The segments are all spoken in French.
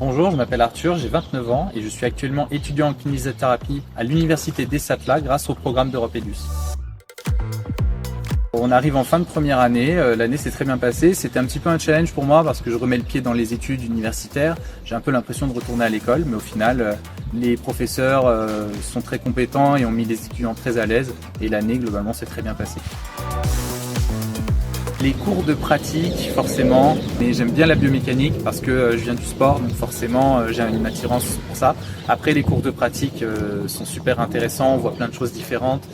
Bonjour, je m'appelle Arthur, j'ai 29 ans et je suis actuellement étudiant en kinésithérapie à l'université d'Esatla grâce au programme d'Europe Edus. On arrive en fin de première année, l'année s'est très bien passée, c'était un petit peu un challenge pour moi parce que je remets le pied dans les études universitaires, j'ai un peu l'impression de retourner à l'école, mais au final les professeurs sont très compétents et ont mis les étudiants très à l'aise et l'année globalement s'est très bien passée. Les cours de pratique, forcément, mais j'aime bien la biomécanique parce que je viens du sport, donc forcément j'ai une attirance pour ça. Après, les cours de pratique sont super intéressants, on voit plein de choses différentes,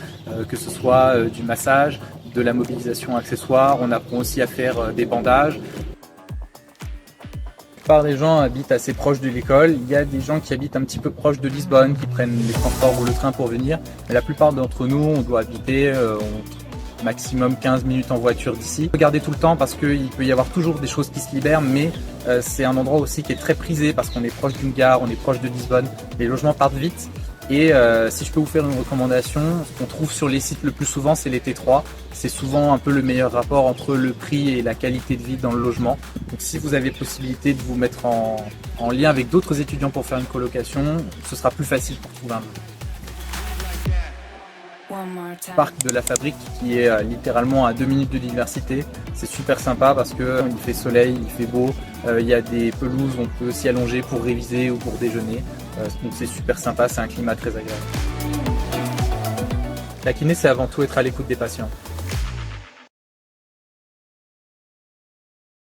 que ce soit du massage, de la mobilisation accessoire, on apprend aussi à faire des bandages. La plupart des gens habitent assez proche de l'école, il y a des gens qui habitent un petit peu proche de Lisbonne, qui prennent les transports ou le train pour venir, mais la plupart d'entre nous, on doit habiter maximum 15 minutes en voiture d'ici. Regardez tout le temps parce qu'il peut y avoir toujours des choses qui se libèrent, mais c'est un endroit aussi qui est très prisé parce qu'on est proche d'une gare, on est proche de Lisbonne, les logements partent vite. Et si je peux vous faire une recommandation, ce qu'on trouve sur les sites le plus souvent, c'est les T3. C'est souvent un peu le meilleur rapport entre le prix et la qualité de vie dans le logement. Donc si vous avez possibilité de vous mettre en lien avec d'autres étudiants pour faire une colocation, ce sera plus facile pour trouver un logement. Le parc de la Fabrique qui est littéralement à 2 minutes de l'université, c'est super sympa parce qu'il fait soleil, il fait beau, il y a des pelouses, on peut s'y allonger pour réviser ou pour déjeuner, donc c'est super sympa, c'est un climat très agréable. La kiné, c'est avant tout être à l'écoute des patients.